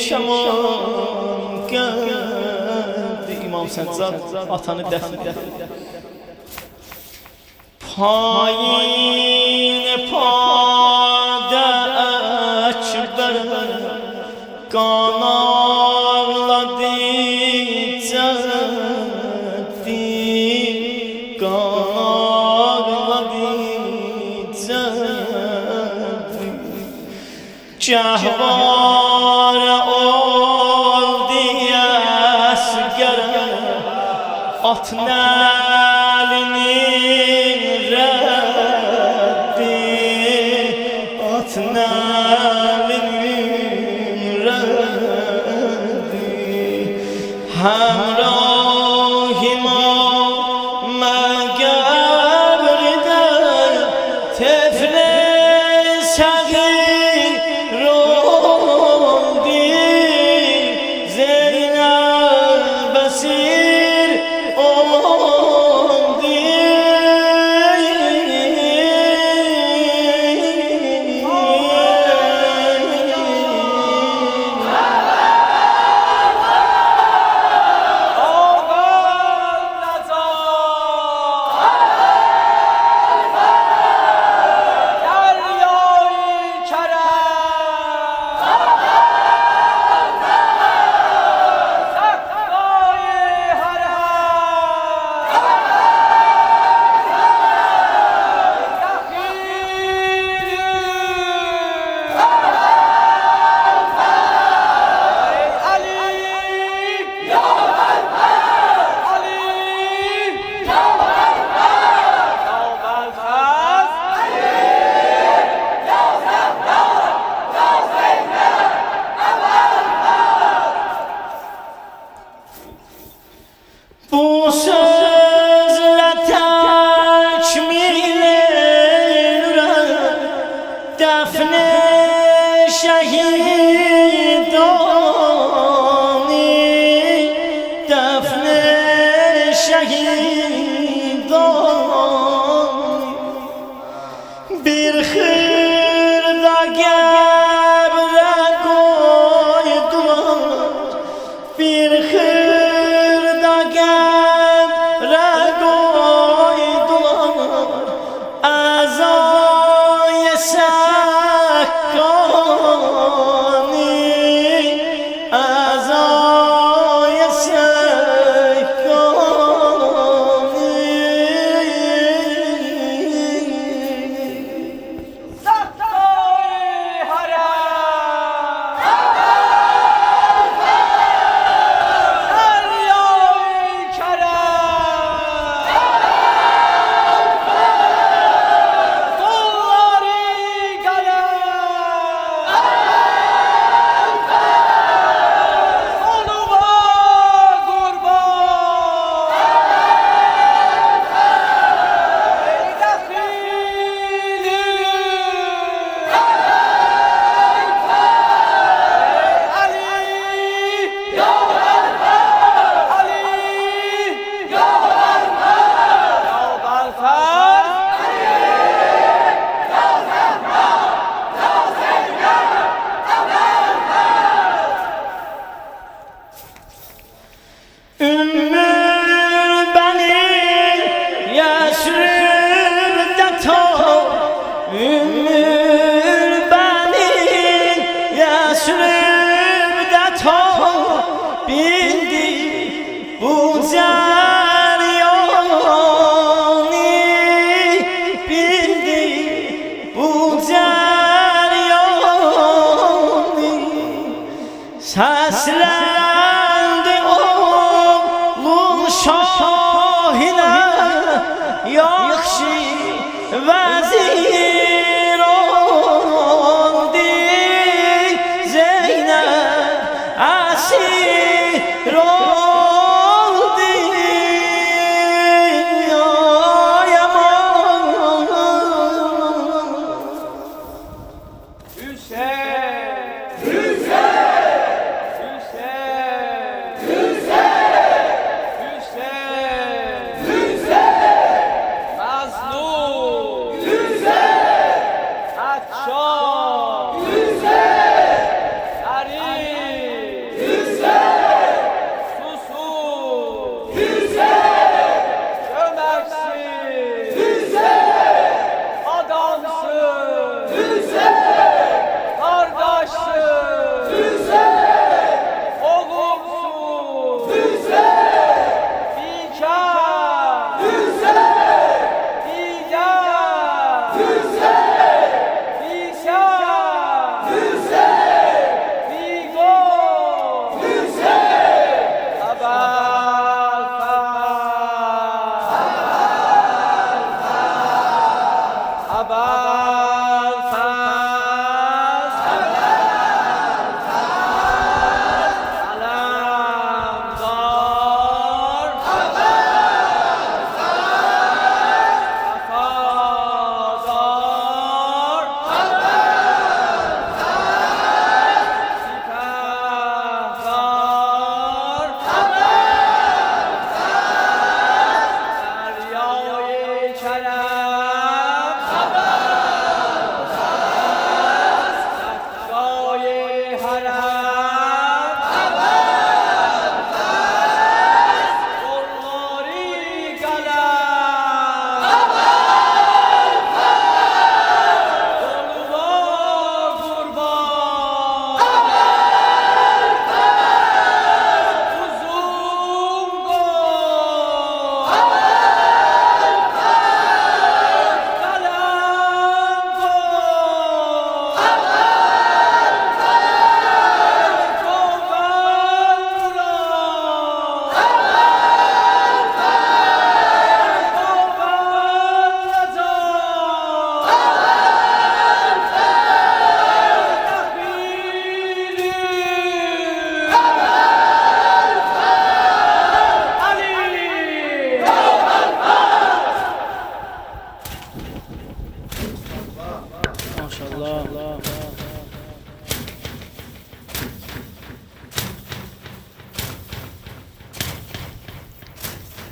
şaman geldi. İmam Səccad atanı dəfn etdi. Payine pade ekber kan ağladı ceddi, kan ağladı ceddi. Cehvare oldu esger at nəlinin reddi, at nəlinin reddi. Həmrahima məqəbrdə tefle səğir oldu, Zeynəb əsir oldu. Bu sözle tekmil eder defne şehidani, defne şehidani. Bir hırda gebre koydular, bir hırda gebre koydular, azay sekkani, azay Seslendi oğlum şahine, yakşı vezir oldu, Zeynep esir oldu. Ay aman Ali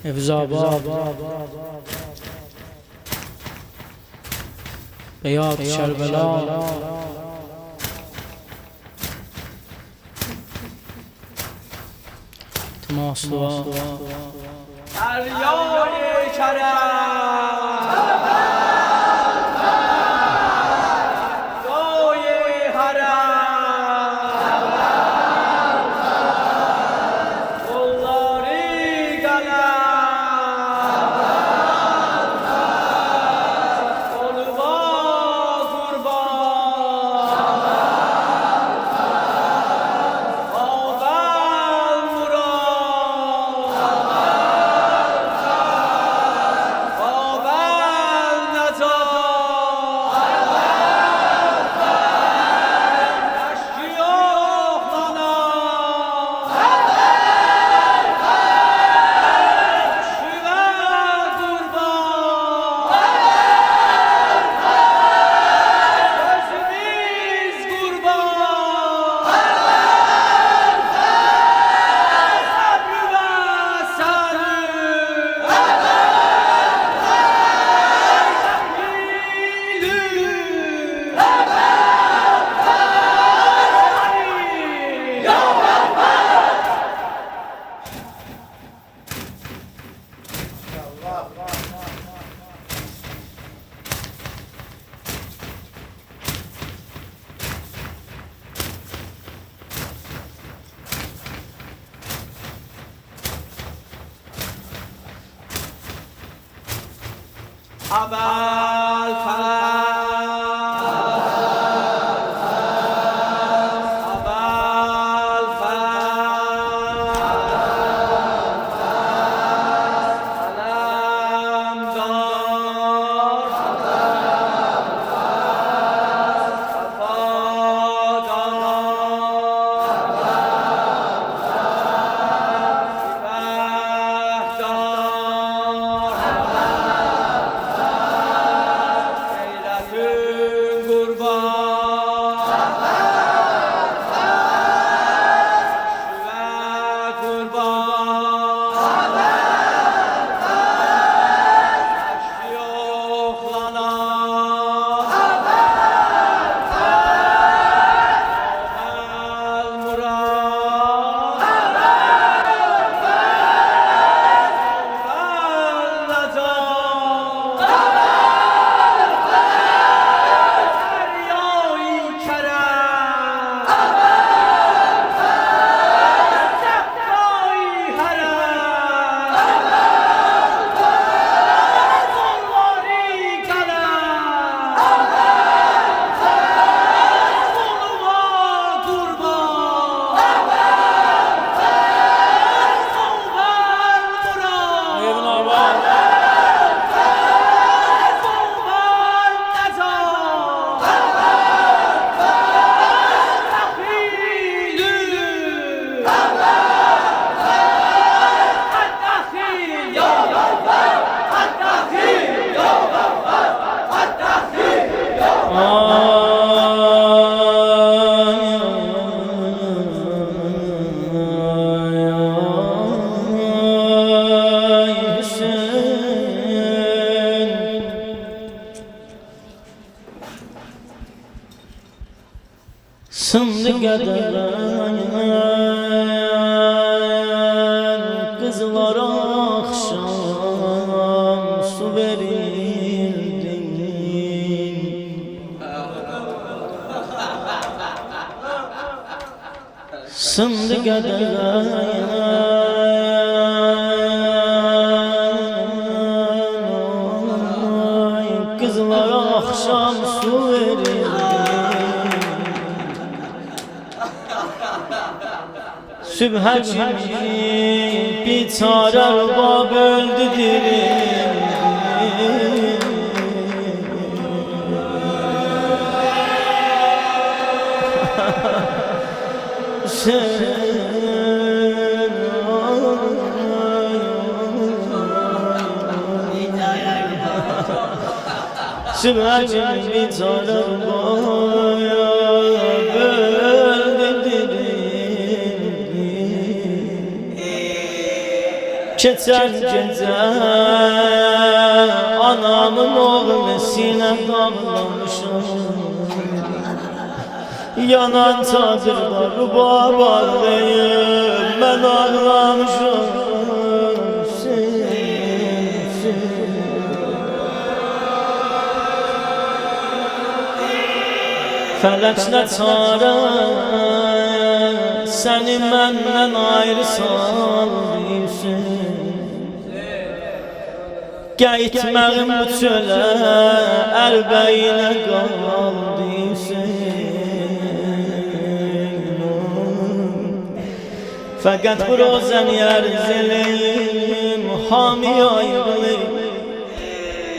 Evzaba Beyat Şerbela Temaslı Deryای کرم جای حرم قلاری قلم قلبا قربان آبل مراد آبل نجات اشتیاق لنا شیوه قربان özümüz kurban sabrı ve Abel Sındı gədələn Qızlara akşam su verildin Sındı gədələn Qızlara akşam su verildin Sübhə kimi biçarə rubab öldü dilim Sübhə kimi biçarə rubab öldü dilim Keçən gecə anamın oğlu sinəm dağlamışam. Yanan çadırda rubab ağlayıb mən ağlamışam. Fələklə çarə səni məndən ayrı saldıysan. Gəyitməğim bu çölə əlbəyinə qaldıysan. Fəqət bu rozəni ərz eləyim hami ayrılıyım.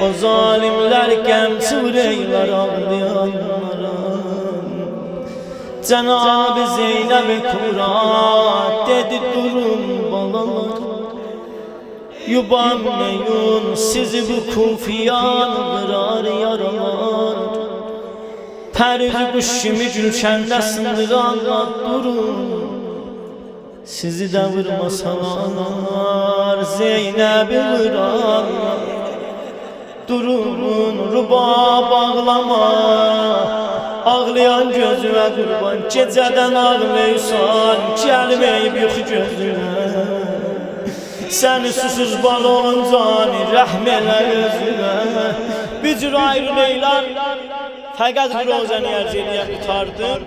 O zalimlər qəmçi ürəklər ağlayanlara. Cenab-ı Zeynep-i Kubra dedi durun balalar. Yubanmayın sizi bu kufiyan kırar yaralar. Pəriz kuş kimi gülşəndə sındıranlar durun. Sizi də vurmasalar Zeynep'i vurarlar. Durun rubab ağlama. Ağlayan gözüme qurban gecədən ağlayırsan gəlməyib yox gözümə. Səni susuz balon cani rəhm elə özümə. Bir cür ayrı leylan fəqət bir rozəni ərz eləyən qutardım.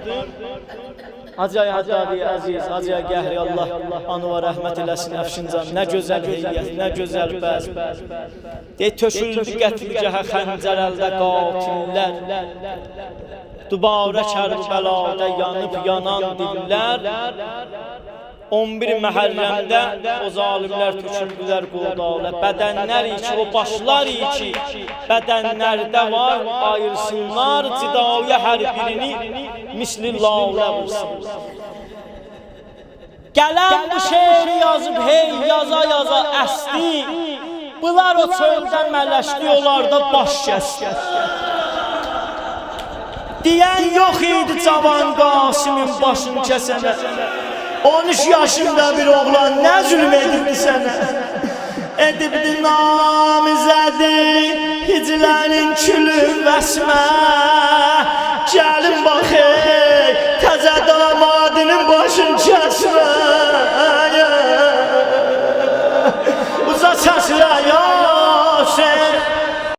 Hacıya Haddadi əziz, Hacıya Gəhri Allah anıva rəhmət eləsin Əfşincan. Nə gözəl heyyət, nə gözəl bəz. Töküldü qətlgəhə xəncər əldə qatillər. Dubarə Kərbəlada yanıb yanan dillər. 11 Məhərrəmdə o zalimlər töküldülər qoldalə. Bədənlər içi, o başlar içi bədənlərdə var. Ayırsınlar cidaya hər birini misli lavlə vursunlar. Gələn bu şeiri yazıb hey yaza yaza əsli. Bunlar o çöldən mələşdi, onlarda baş kəsdi. Deyən yox idi cavan Qasimin başını kəsənə. 13 yaşında bir oğlan nə zülm edibdi sənə. Edibdi namizədi hiclərin külü vəsmə. Gəlin bax ey təzə damadının başını kəsmə.